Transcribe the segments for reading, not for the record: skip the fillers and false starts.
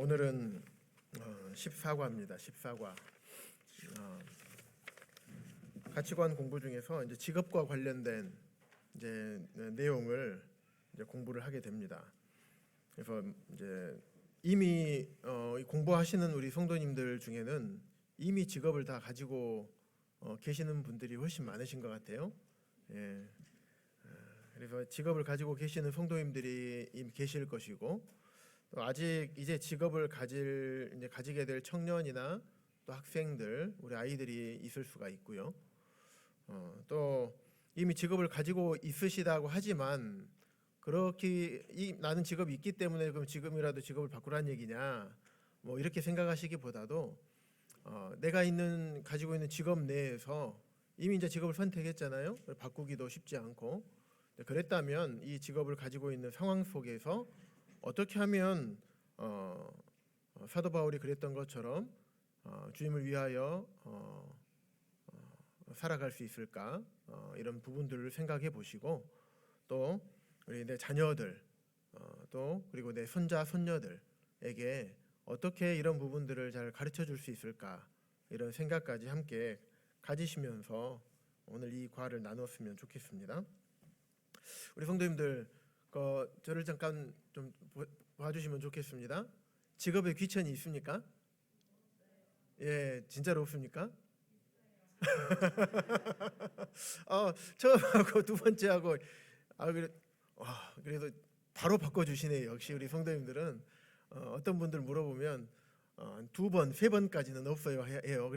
오늘은 14과입니다. 14과. 가치관 공부 중에서 이제 직업과 관련된 이제 내용을 이제 공부를 하게 됩니다. 그래서 이제 이미 공부하시는 우리 성도님들 중에는 이미 직업을 다 가지고 계시는 분들이 훨씬 많으신 것 같아요. 예. 그래서 직업을 가지고 계시는 성도님들이 이미 계실 것이고, 또 아직 이제 직업을 가지게 될 청년이나 또 학생들, 우리 아이들이 있을 수가 있고요. 또 이미 직업을 가지고 있으시다고 하지만 그렇게 나는 직업이 있기 때문에 그럼 지금이라도 직업을 바꾸라는 얘기냐, 뭐 이렇게 생각하시기보다도 내가 가지고 있는 직업 내에서 이미 이제 직업을 선택했잖아요. 바꾸기도 쉽지 않고, 그랬다면 이 직업을 가지고 있는 상황 속에서 어떻게 하면 사도 바울이 그랬던 것처럼 주님을 위하여 살아갈 수 있을까, 이런 부분들을 생각해 보시고, 또 우리 내 자녀들, 또 그리고 내 손자 손녀들에게 어떻게 이런 부분들을 잘 가르쳐 줄 수 있을까, 이런 생각까지 함께 가지시면서 오늘 이 과를 나눴으면 좋겠습니다. 우리 성도님들, 저를 잠깐 좀 봐주시면 좋겠습니다. 직업에 귀천이 있습니까? 예, 진짜로 없습니까? 처음하고 두 번째하고 그래도 바로 바꿔주시네요. 역시 우리 성도님들은 어떤 분들 물어보면 두 번, 세 번까지는 없어요 해요.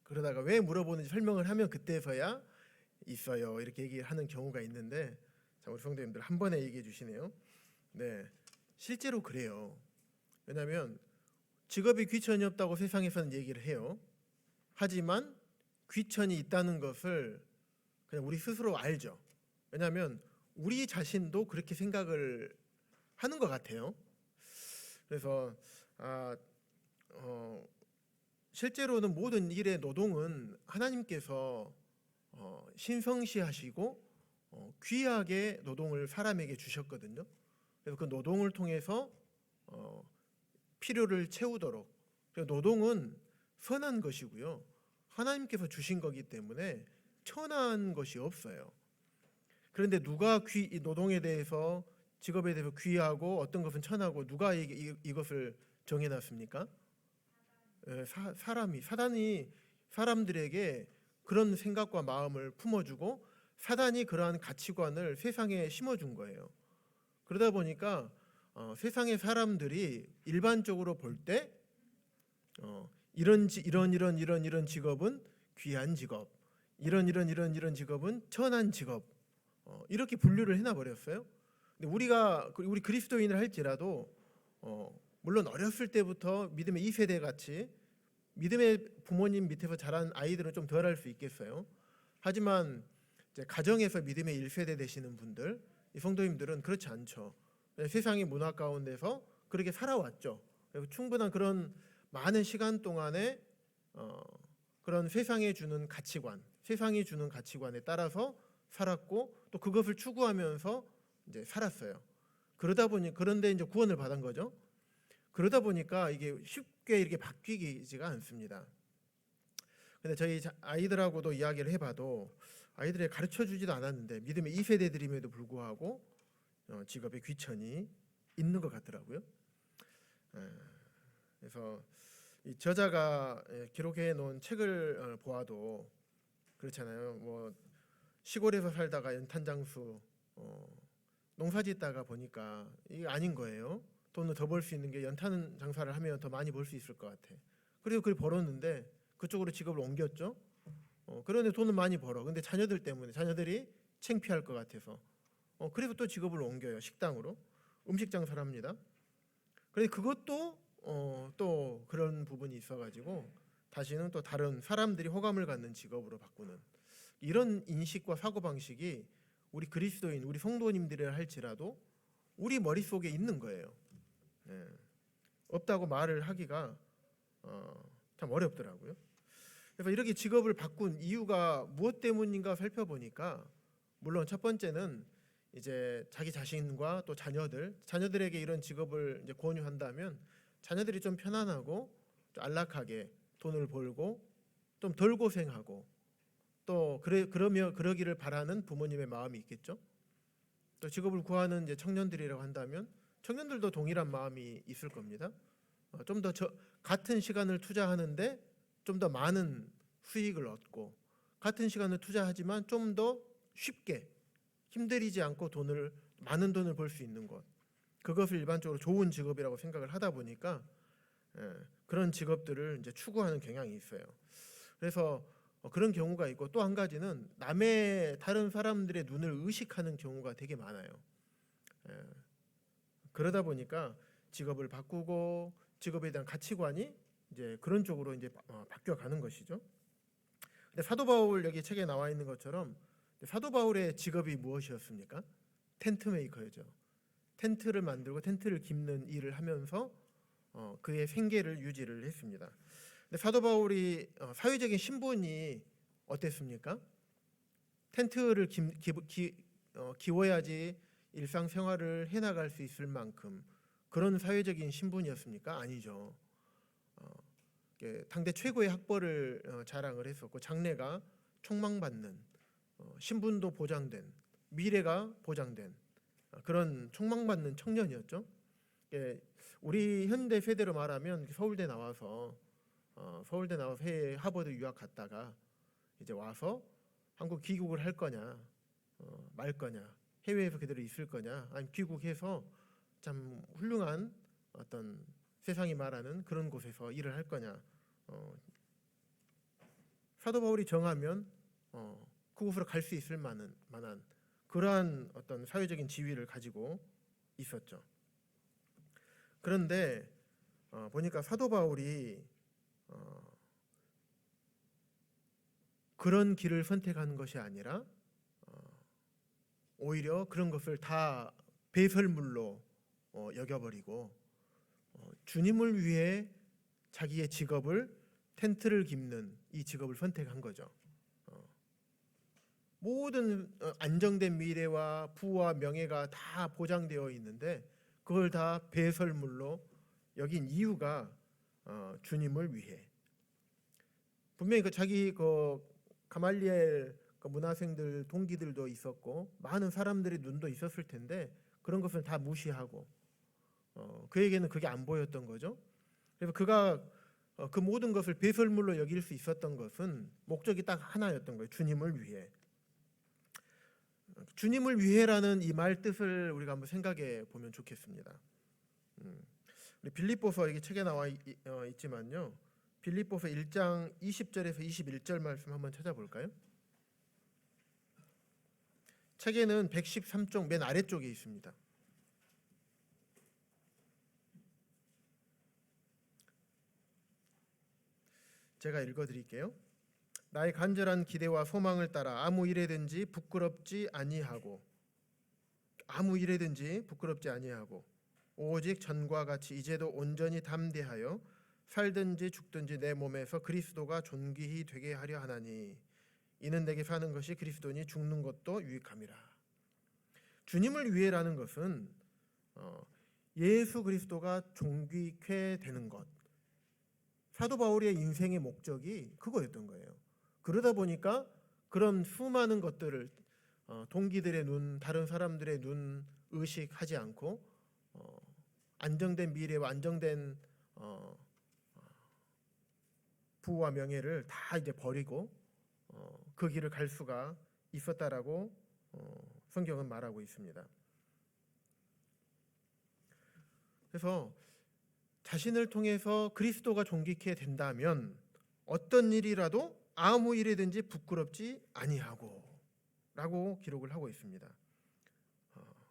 그러다가 왜 물어보는지 설명을 하면 그때서야 있어요, 이렇게 얘기하는 경우가 있는데, 자, 우리 성도님들 한 번에 얘기해 주시네요. 네, 실제로 그래요. 왜냐하면 직업이 귀천이 없다고 세상에서는 얘기를 해요. 하지만 귀천이 있다는 것을 그냥 우리 스스로 알죠. 왜냐하면 우리 자신도 그렇게 생각을 하는 것 같아요. 그래서 실제로는 모든 일의 노동은 하나님께서 신성시하시고 귀하게 노동을 사람에게 주셨거든요. 그래서 그 노동을 통해서 필요를 채우도록, 노동은 선한 것이고요, 하나님께서 주신 거기 때문에 천한 것이 없어요. 그런데 누가 이 노동에 대해서, 직업에 대해서 귀하고 어떤 것은 천하고 누가 이것을 정해놨습니까? 사단이 사람들에게 그런 생각과 마음을 품어주고, 사단이 그러한 가치관을 세상에 심어준 거예요. 그러다 보니까 세상의 사람들이 일반적으로 볼 때 이런 직업은 귀한 직업, 이런 직업은 천한 직업, 이렇게 분류를 해놔 버렸어요. 근데 우리 그리스도인을 할지라도 물론 어렸을 때부터 믿음의 2세대 같이 믿음의 부모님 밑에서 자란 아이들은 좀 덜 할 수 있겠어요. 하지만 이제 가정에서 믿음의 1세대 되시는 분들, 이 성도님들은 그렇지 않죠. 세상의 문화 가운데서 그렇게 살아왔죠. 그리고 충분한 그런 많은 시간 동안에 그런 세상이 주는 가치관에 따라서 살았고, 또 그것을 추구하면서 이제 살았어요. 그런데 이제 구원을 받은 거죠. 그러다 보니까 이게 쉽게 이렇게 바뀌지가 않습니다. 근데 저희 아이들하고도 이야기를 해봐도 아이들이 가르쳐 주지도 않았는데 믿음의 2세대들임에도 불구하고 직업의 귀천이 있는 것 같더라고요. 그래서 이 저자가 기록해 놓은 책을 보아도 그렇잖아요. 뭐 시골에서 살다가 연탄장수, 농사짓다가 보니까 이게 아닌 거예요. 돈을 더 벌 수 있는 게 연탄 장사를 하면 더 많이 벌 수 있을 것 같아. 그래서 그걸 벌었는데 그쪽으로 직업을 옮겼죠. 그런데 돈을 많이 벌어. 근데 자녀들 때문에, 자녀들이 창피할 것 같아서 그래서 또 직업을 옮겨요. 식당으로 음식 장사를 합니다. 그런데 그것도 또 그런 부분이 있어가지고 다시는 또 다른 사람들이 호감을 갖는 직업으로 바꾸는, 이런 인식과 사고방식이 우리 그리스도인, 우리 성도님들이라 할지라도 우리 머릿속에 있는 거예요. 없다고 말을 하기가 참 어렵더라고요. 그래서 이렇게 직업을 바꾼 이유가 무엇 때문인가 살펴보니까, 물론 첫 번째는 이제 자기 자신과 또 자녀들에게 이런 직업을 이제 권유한다면 자녀들이 좀 편안하고 좀 안락하게 돈을 벌고 좀 덜 고생하고 또 그러기를 바라는 부모님의 마음이 있겠죠. 또 직업을 구하는 이제 청년들이라고 한다면 청년들도 동일한 마음이 있을 겁니다. 좀 더 같은 시간을 투자하는데 좀 더 많은 수익을 얻고 같은 시간을 투자하지만 좀 더 쉽게 힘들이지 않고 많은 돈을 벌 수 있는 것, 그것을 일반적으로 좋은 직업이라고 생각을 하다 보니까 그런 직업들을 이제 추구하는 경향이 있어요. 그래서 그런 경우가 있고 또 한 가지는 다른 사람들의 눈을 의식하는 경우가 되게 많아요. 그러다 보니까 직업을 바꾸고 직업에 대한 가치관이 이제 그런 쪽으로 이제 바뀌어 가는 것이죠. 근데 사도 바울 여기 책에 나와 있는 것처럼 사도 바울의 직업이 무엇이었습니까? 텐트 메이커였죠. 텐트를 만들고 텐트를 깁는 일을 하면서 그의 생계를 유지를 했습니다. 근데 사도 바울이 사회적인 신분이 어땠습니까? 텐트를 기워야지 일상생활을 해나갈 수 있을 만큼 그런 사회적인 신분이었습니까? 아니죠. 당대 최고의 학벌을 자랑을 했었고 장래가 촉망받는 신분도 보장된 미래가 보장된 그런 촉망받는 청년이었죠. 우리 현대 세대로 말하면 서울대 나와서 해외 하버드 유학 갔다가 이제 와서 한국 귀국을 할 거냐 말 거냐, 해외에서 그대로 있을 거냐, 아니면 귀국해서 참 훌륭한 어떤 세상이 말하는 그런 곳에서 일을 할 거냐. 사도 바울이 정하면 그곳으로 갈 수 있을 만한 그러한 어떤 사회적인 지위를 가지고 있었죠. 그런데 보니까 사도 바울이 그런 길을 선택하는 것이 아니라 오히려 그런 것을 다 배설물로 여겨버리고 주님을 위해 자기의 직업을 텐트를 깁는 이 직업을 선택한 거죠. 모든 안정된 미래와 부와 명예가 다 보장되어 있는데 그걸 다 배설물로 여긴 이유가 주님을 위해. 분명히 자기 가말리엘 문화생들 동기들도 있었고 많은 사람들의 눈도 있었을 텐데 그런 것을 다 무시하고 그에게는 그게 안 보였던 거죠. 그래서 그가 그 모든 것을 배설물로 여길 수 있었던 것은 목적이 딱 하나였던 거예요. 주님을 위해. 주님을 위해라는 이 말 뜻을 우리가 한번 생각해 보면 좋겠습니다. 우리 빌립보서 여기 책에 나와 있지만요. 빌립보서 1장 20절에서 21절 말씀 한번 찾아볼까요? 책에는 113쪽 맨 아래쪽에 있습니다. 제가 읽어드릴게요. 나의 간절한 기대와 소망을 따라 아무 일에든지 부끄럽지 아니하고 오직 전과 같이 이제도 온전히 담대하여 살든지 죽든지 내 몸에서 그리스도가 존귀히 되게 하려 하나니 이는 내게 사는 것이 그리스도니 죽는 것도 유익함이라. 주님을 위해라는 것은 예수 그리스도가 존귀케 되는 것. 사도 바울의 인생의 목적이 그거였던 거예요. 그러다 보니까 그런 수많은 것들을 동기들의 눈, 다른 사람들의 눈 의식하지 않고 안정된 미래와 안정된 부와 명예를 다 이제 버리고 그 길을 갈 수가 있었다라고 성경은 말하고 있습니다. 그래서 자신을 통해서 그리스도가 존귀케 된다면 어떤 일이라도 아무 일이든지 부끄럽지 아니하고 라고 기록을 하고 있습니다.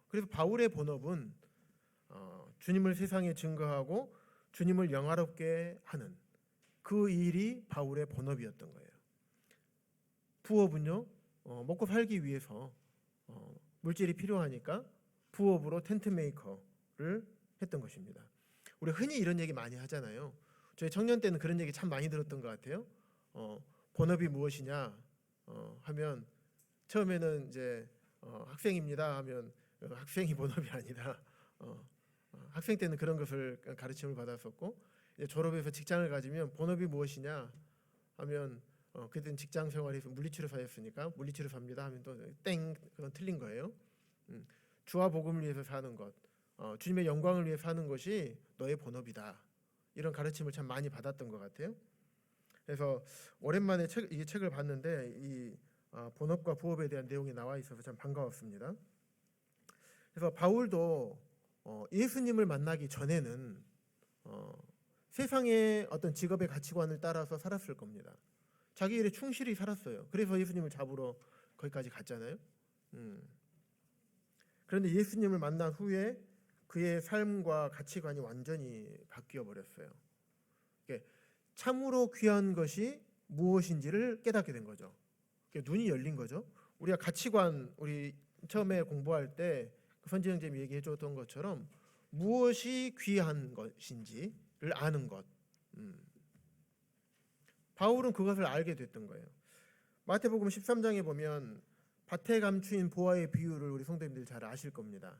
그래서 바울의 본업은 주님을 세상에 증거하고 주님을 영화롭게 하는 그 일이 바울의 본업이었던 거예요. 부업은요, 먹고 살기 위해서 물질이 필요하니까 부업으로 텐트 메이커를 했던 것입니다. 우리 흔히 이런 얘기 많이 하잖아요. 저희 청년 때는 그런 얘기 참 많이 들었던 것 같아요. 본업이 무엇이냐 하면 처음에는 이제 학생입니다 하면 학생이 본업이 아니다. 학생 때는 그런 것을 가르침을 받았었고, 이제 졸업해서 직장을 가지면 본업이 무엇이냐 하면 그때는 직장 생활에서 물리치료사였으니까 물리치료사입니다 하면 또 땡, 그건 틀린 거예요. 주와 복음을 위해서 사는 것, 주님의 영광을 위해 사는 것이 너의 본업이다. 이런 가르침을 참 많이 받았던 것 같아요. 그래서 오랜만에 이 책을 봤는데 이 본업과 부업에 대한 내용이 나와 있어서 참 반가웠습니다. 그래서 바울도 예수님을 만나기 전에는 세상의 어떤 직업의 가치관을 따라서 살았을 겁니다. 자기 일에 충실히 살았어요. 그래서 예수님을 잡으러 거기까지 갔잖아요. 그런데 예수님을 만난 후에 그의 삶과 가치관이 완전히 바뀌어 버렸어요. 참으로 귀한 것이 무엇인지를 깨닫게 된 거죠. 눈이 열린 거죠. 우리가 가치관, 우리 처음에 공부할 때 선지 형제님이 얘기해 줬던 것처럼 무엇이 귀한 것인지를 아는 것. 바울은 그것을 알게 됐던 거예요. 마태복음 13장에 보면 밭에 감추인 보화의 비유를 우리 성도님들 잘 아실 겁니다.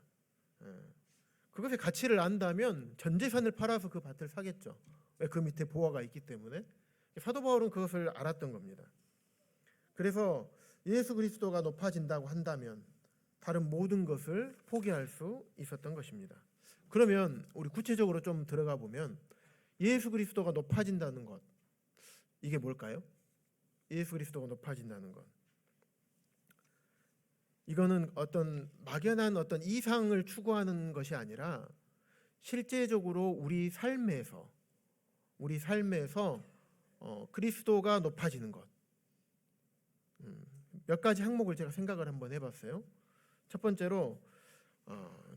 그것의 가치를 안다면 전 재산을 팔아서 그 밭을 사겠죠. 왜? 그 밑에 보화가 있기 때문에. 사도 바울은 그것을 알았던 겁니다. 그래서 예수 그리스도가 높아진다고 한다면 다른 모든 것을 포기할 수 있었던 것입니다. 그러면 우리 구체적으로 좀 들어가 보면 예수 그리스도가 높아진다는 것, 이게 뭘까요? 예수 그리스도가 높아진다는 것, 이거는 어떤 막연한 어떤 이상을 추구하는 것이 아니라 실제적으로 우리 삶에서 그리스도가 높아지는 것. 몇 가지 항목을 제가 생각을 한번 해봤어요. 첫 번째로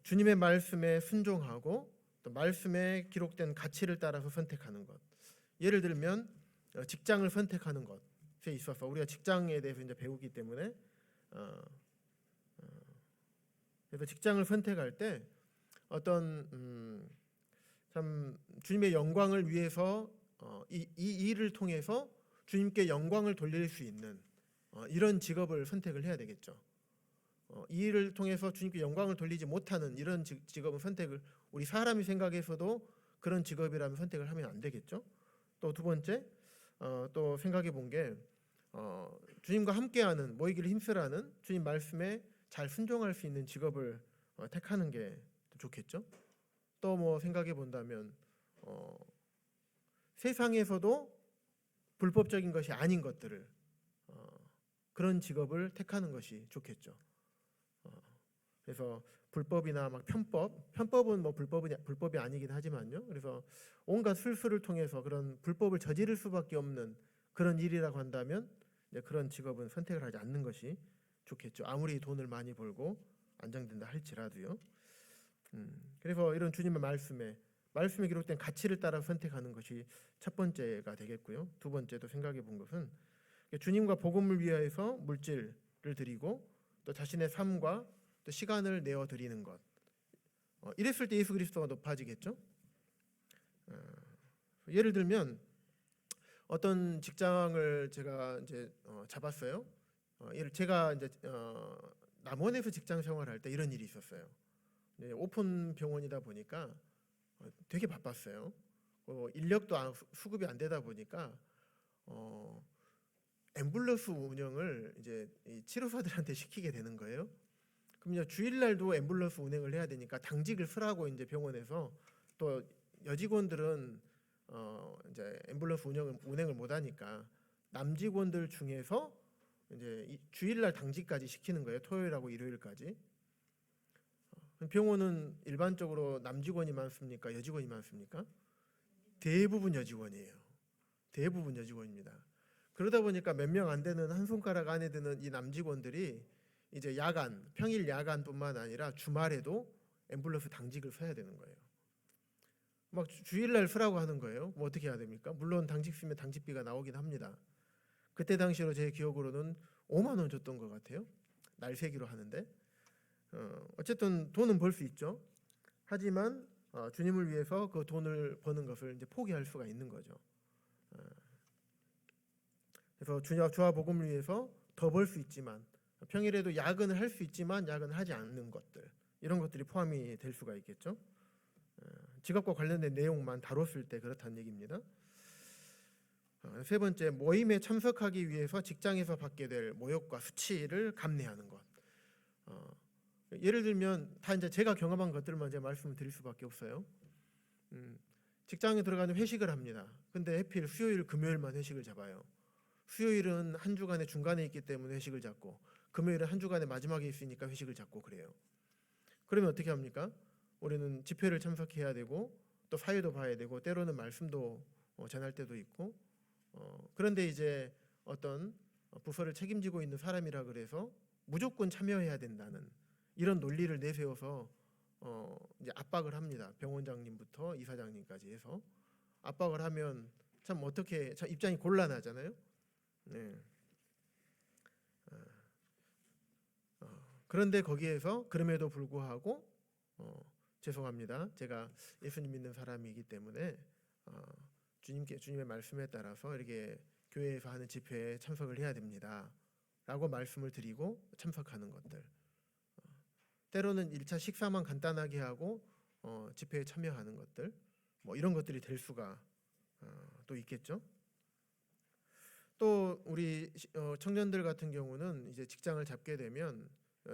주님의 말씀에 순종하고 또 말씀에 기록된 가치를 따라서 선택하는 것. 예를 들면 직장을 선택하는 것에 있어서 우리가 직장에 대해서 이제 배우기 때문에 그래서 직장을 선택할 때 어떤 참 주님의 영광을 위해서 이 일을 통해서 주님께 영광을 돌릴 수 있는 이런 직업을 선택을 해야 되겠죠. 이 일을 통해서 주님께 영광을 돌리지 못하는 이런 직업은 선택을 우리 사람이 생각해서도 그런 직업이라면 선택을 하면 안 되겠죠. 또 두 번째 또 생각해 본 게 주님과 함께하는 모이기를 힘쓰라는 주님 말씀에 잘 순종할 수 있는 직업을 택하는 게 좋겠죠. 또 뭐 생각해 본다면 세상에서도 불법적인 것이 아닌 것들을 그런 직업을 택하는 것이 좋겠죠. 그래서 불법이나 막 편법은 뭐 불법이 아니긴 하지만요. 그래서 온갖 술수를 통해서 그런 불법을 저지를 수밖에 없는 그런 일이라고 한다면 그런 직업은 선택을 하지 않는 것이 좋겠죠. 아무리 돈을 많이 벌고 안정된다 할지라도요. 그래서 이런 주님의 말씀에 기록된 가치를 따라 선택하는 것이 첫 번째가 되겠고요. 두 번째도 생각해 본 것은 주님과 복음을 위하여서 물질을 드리고 또 자신의 삶과 또 시간을 내어 드리는 것. 이랬을 때 예수 그리스도가 높아지겠죠. 예를 들면 어떤 직장을 제가 이제 잡았어요. 제가 이제 남원에서 직장 생활할 때 이런 일이 있었어요. 오픈 병원이다 보니까 되게 바빴어요. 인력도 수급이 안 되다 보니까 앰뷸런스 운영을 이제 이 치료사들한테 시키게 되는 거예요. 그럼 이제 주일날도 앰뷸런스 운행을 해야 되니까 당직을 쓰라고 이제 병원에서 또 여직원들은 이제 앰뷸런스 운행을 못 하니까 남직원들 중에서 이제 주일날 당직까지 시키는 거예요. 토요일하고 일요일까지. 병원은 일반적으로 남직원이 많습니까? 여직원이 많습니까? 대부분 여직원이에요. 대부분 여직원입니다. 그러다 보니까 몇 명 안 되는 한 손가락 안에 드는 이 남직원들이 이제 평일 야간뿐만 아니라 주말에도 앰뷸런스 당직을 서야 되는 거예요. 막 주일날 쓰라고 하는 거예요. 뭐 어떻게 해야 됩니까? 물론 당직 쓰면 당직비가 나오긴 합니다. 그때 당시로 제 기억으로는 5만 원 줬던 것 같아요. 날 세기로 하는데 어쨌든 돈은 벌 수 있죠. 하지만 주님을 위해서 그 돈을 버는 것을 이제 포기할 수가 있는 거죠. 그래서 주와 복음을 위해서 더 벌 수 있지만 평일에도 야근을 할 수 있지만 야근을 하지 않는 것들 이런 것들이 포함이 될 수가 있겠죠. 직업과 관련된 내용만 다뤘을 때 그렇다는 얘기입니다. 세 번째, 모임에 참석하기 위해서 직장에서 받게 될 모욕과 수치를 감내하는 것. 예를 들면 다 이제 제가 경험한 것들만 이제 말씀을 드릴 수밖에 없어요. 직장에 들어가는 회식을 합니다. 근데 하필 수요일, 금요일만 회식을 잡아요. 수요일은 한 주간의 중간에 있기 때문에 회식을 잡고, 금요일은 한 주간의 마지막에 있으니까 회식을 잡고 그래요. 그러면 어떻게 합니까? 우리는 집회를 참석해야 되고 또 사회도 봐야 되고 때로는 말씀도 전할 때도 있고, 그런데 이제 어떤 부서를 책임지고 있는 사람이라 그래서 무조건 참여해야 된다는 이런 논리를 내세워서 이제 압박을 합니다. 병원장님부터 이사장님까지 해서 압박을 하면 참 어떻게 참 입장이 곤란하잖아요. 네. 그런데 거기에서 그럼에도 불구하고 죄송합니다. 제가 예수님 믿는 사람이기 때문에 주님의 말씀에 따라서 이렇게 교회에서 하는 집회에 참석을 해야 됩니다라고 말씀을 드리고 참석하는 것들. 때로는 1차 식사만 간단하게 하고 집회에 참여하는 것들, 뭐 이런 것들이 될 수가 또 있겠죠. 또 우리 청년들 같은 경우는 이제 직장을 잡게 되면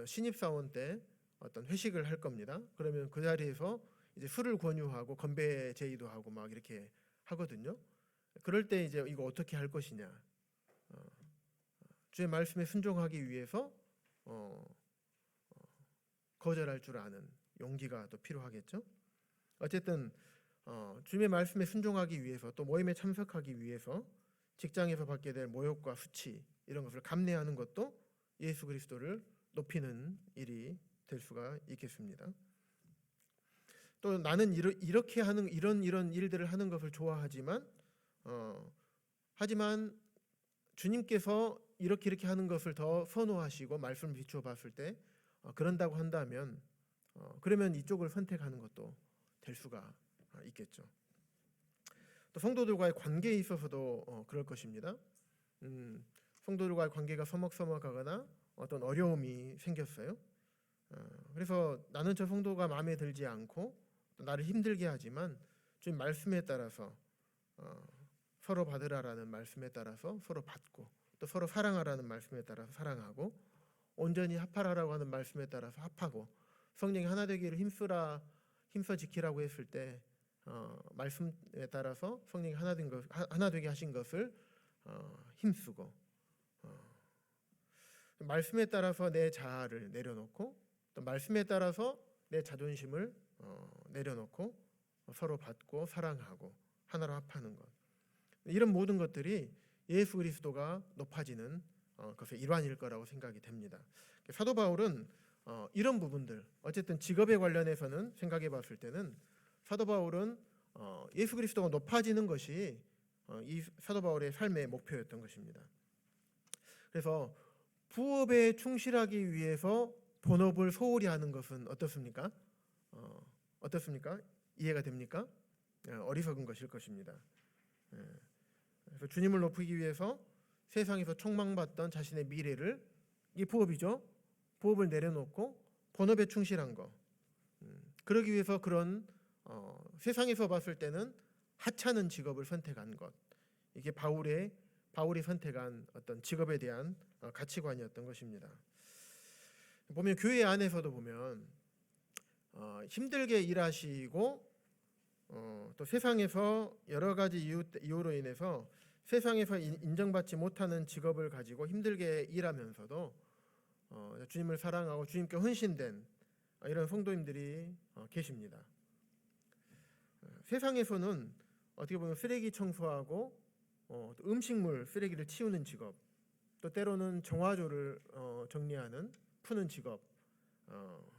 신입사원 때 어떤 회식을 할 겁니다. 그러면 그 자리에서 이제 술을 권유하고 건배 제의도 하고 막 이렇게 하거든요. 그럴 때 이제 이거 어떻게 할 것이냐, 주의 말씀에 순종하기 위해서 거절할 줄 아는 용기가 또 필요하겠죠. 어쨌든 주님의 말씀에 순종하기 위해서 또 모임에 참석하기 위해서 직장에서 받게 될 모욕과 수치 이런 것을 감내하는 것도 예수 그리스도를 높이는 일이 될 수가 있겠습니다. 또 나는 이렇게 하는 이런 일들을 하는 것을 좋아하지만 하지만 주님께서 이렇게 하는 것을 더 선호하시고 말씀을 비추어 봤을 때 그런다고 한다면 그러면 이쪽을 선택하는 것도 될 수가 있겠죠. 또 성도들과의 관계에 있어서도 그럴 것입니다. 성도들과의 관계가 서먹서먹하거나 어떤 어려움이 생겼어요. 그래서 나는 저 성도가 마음에 들지 않고 또 나를 힘들게 하지만 주님 말씀에 따라서 서로 받으라라는 말씀에 따라서 서로 받고 또 서로 사랑하라는 말씀에 따라서 사랑하고 온전히 합하라라고 하는 말씀에 따라서 합하고 성령이 하나 되기를 힘써 지키라고 했을 때 말씀에 따라서 성령이 하나 되게 하신 것을 힘쓰고 말씀에 따라서 내 자아를 내려놓고 또 말씀에 따라서 내 자존심을 내려놓고 서로 받고 사랑하고 하나로 합하는 것, 이런 모든 것들이 예수 그리스도가 높아지는 것의 일환일 거라고 생각이 됩니다. 사도 바울은 이런 부분들, 어쨌든 직업에 관련해서는 생각해 봤을 때는 사도 바울은 예수 그리스도가 높아지는 것이 이 사도 바울의 삶의 목표였던 것입니다. 그래서 부업에 충실하기 위해서 본업을 소홀히 하는 것은 어떻습니까? 어떻습니까? 이해가 됩니까? 어리석은 것일 것입니다. 그래서 주님을 높이기 위해서 세상에서 촉망받던 자신의 미래를, 이 부업이죠. 부업을 내려놓고 본업에 충실한 거. 그러기 위해서 그런 세상에서 봤을 때는 하찮은 직업을 선택한 것. 이게 바울이 선택한 어떤 직업에 대한 가치관이었던 것입니다. 보면 교회 안에서도 보면 힘들게 일하시고 또 세상에서 여러 가지 이유로 인해서 세상에서 인정받지 못하는 직업을 가지고 힘들게 일하면서도 주님을 사랑하고 주님께 헌신된 이런 성도님들이 계십니다. 세상에서는 어떻게 보면 쓰레기 청소하고 음식물 쓰레기를 치우는 직업, 또 때로는 정화조를 정리하는 푸는 직업,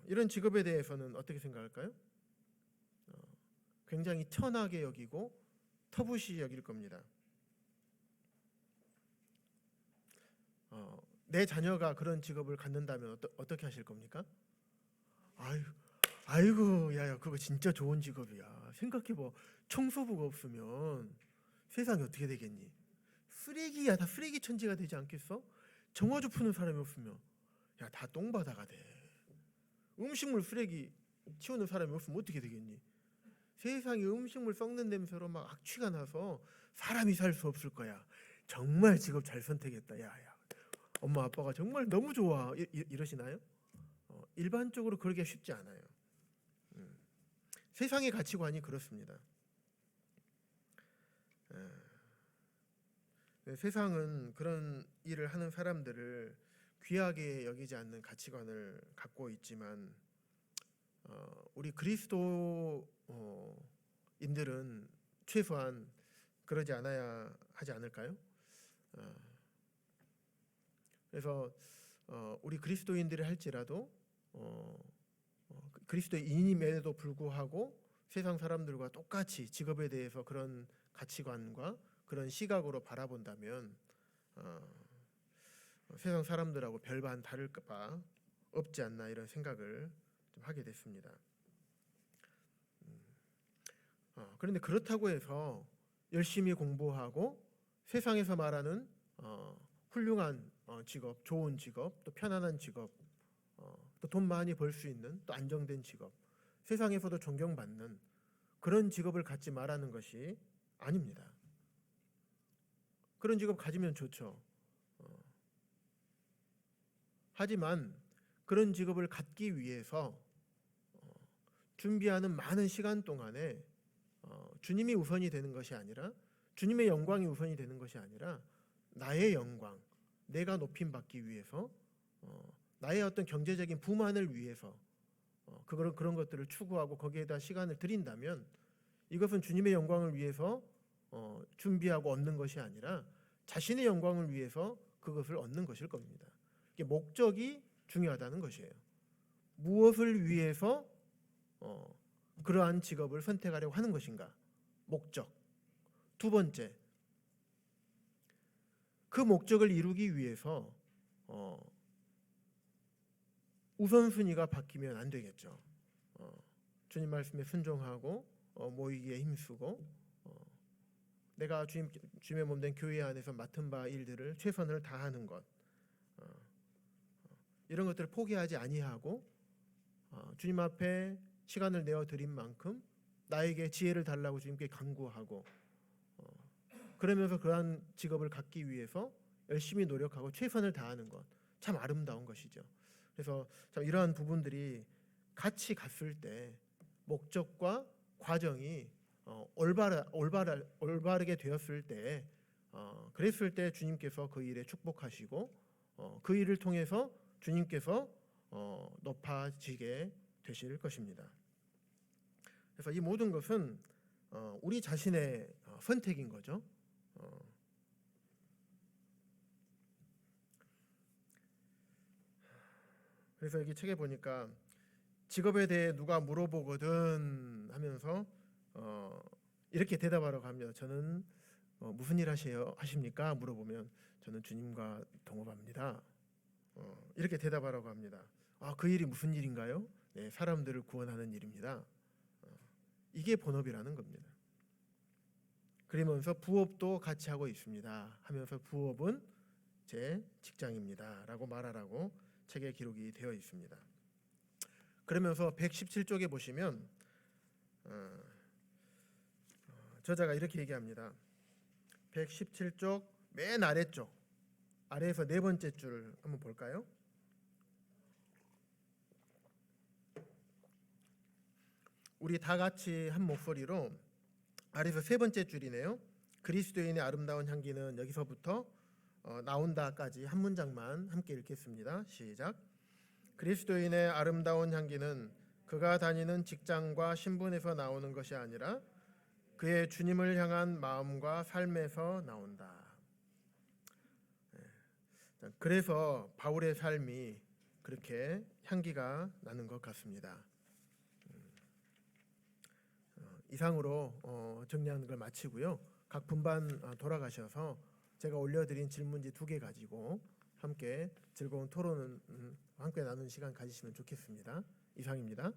이런 직업에 대해서는 어떻게 생각할까요? 굉장히 천하게 여기고 터부시 여길 겁니다. 내 자녀가 그런 직업을 갖는다면 어떻게 하실 겁니까? 아이고, 야, 그거 진짜 좋은 직업이야. 생각해봐. 청소부가 없으면 세상이 어떻게 되겠니? 쓰레기야, 다 쓰레기 천지가 되지 않겠어? 정화조 푸는 사람이 없으면 야, 다 똥바다가 돼. 음식물 쓰레기 치우는 사람이 없으면 어떻게 되겠니? 세상에 음식물 썩는 냄새로 막 악취가 나서 사람이 살 수 없을 거야. 정말 직업 잘 선택했다. 야야. 엄마 아빠가 정말 너무 좋아. 이러시나요? 일반적으로 그러기가 쉽지 않아요. 세상의 가치관이 그렇습니다. 세상은 그런 일을 하는 사람들을 귀하게 여기지 않는 가치관을 갖고 있지만 우리 그리스도인들은 최소한 그러지 않아야 하지 않을까요? 그래서 우리 그리스도인들이 할지라도 그리스도인임에도 불구하고 세상 사람들과 똑같이 직업에 대해서 그런 가치관과 그런 시각으로 바라본다면 세상 사람들하고 별반 다를 바 없지 않나 이런 생각을 좀 하게 됐습니다. 그런데 그렇다고 해서 열심히 공부하고 세상에서 말하는 훌륭한 직업, 좋은 직업, 또 편안한 직업, 또 돈 많이 벌 수 있는 또 안정된 직업, 세상에서도 존경받는 그런 직업을 갖지 말라는 것이 아닙니다. 그런 직업 가지면 좋죠. 하지만 그런 직업을 갖기 위해서 준비하는 많은 시간 동안에 주님이 우선이 되는 것이 아니라 주님의 영광이 우선이 되는 것이 아니라 나의 영광, 내가 높임 받기 위해서 나의 어떤 경제적인 부만을 위해서 그런 것들을 추구하고 거기에다 시간을 들인다면 이것은 주님의 영광을 위해서 준비하고 얻는 것이 아니라 자신의 영광을 위해서 그것을 얻는 것일 겁니다. 이게 목적이 중요하다는 것이에요. 무엇을 위해서 그러한 직업을 선택하려고 하는 것인가? 목적. 두 번째, 그 목적을 이루기 위해서 우선순위가 바뀌면 안 되겠죠. 주님 말씀에 순종하고 모이기에 힘쓰고 내가 주님의 몸된 교회 안에서 맡은 바 일들을 최선을 다하는 것, 이런 것들을 포기하지 아니하고 주님 앞에 시간을 내어 드린 만큼 나에게 지혜를 달라고 주님께 간구하고 그러면서 그러한 직업을 갖기 위해서 열심히 노력하고 최선을 다하는 것, 참 아름다운 것이죠. 그래서 참 이러한 부분들이 같이 갔을 때 목적과 과정이 올바르게 되었을 때 그랬을 때 주님께서 그 일에 축복하시고 그 일을 통해서 주님께서 높아지게 되실 것입니다. 그래서 이 모든 것은 우리 자신의 선택인 거죠. 그래서 여기 책에 보니까 직업에 대해 누가 물어보거든 하면서 이렇게 대답하라고 합니다. 저는 무슨 일 하십니까? 물어보면 저는 주님과 동업합니다. 이렇게 대답하라고 합니다. 그 일이 무슨 일인가요? 네, 사람들을 구원하는 일입니다. 이게 본업이라는 겁니다. 그러면서 부업도 같이 하고 있습니다 하면서 부업은 제 직장입니다 라고 말하라고 책에 기록이 되어 있습니다. 그러면서 117쪽에 보시면 저자가 이렇게 얘기합니다. 117쪽 맨 아래쪽 아래에서 네 번째 줄 한번 볼까요? 우리 다 같이 한 목소리로 아래에서 세 번째 줄이네요. 그리스도인의 아름다운 향기는 여기서부터 나온다까지 한 문장만 함께 읽겠습니다. 시작. 그리스도인의 아름다운 향기는 그가 다니는 직장과 신분에서 나오는 것이 아니라 그의 주님을 향한 마음과 삶에서 나온다. 그래서 바울의 삶이 그렇게 향기가 나는 것 같습니다. 이상으로 정리하는 걸 마치고요. 각 분반 돌아가셔서 제가 올려드린 질문지 2개 가지고 함께 즐거운 토론은 함께 나누는 시간 가지시면 좋겠습니다. 이상입니다.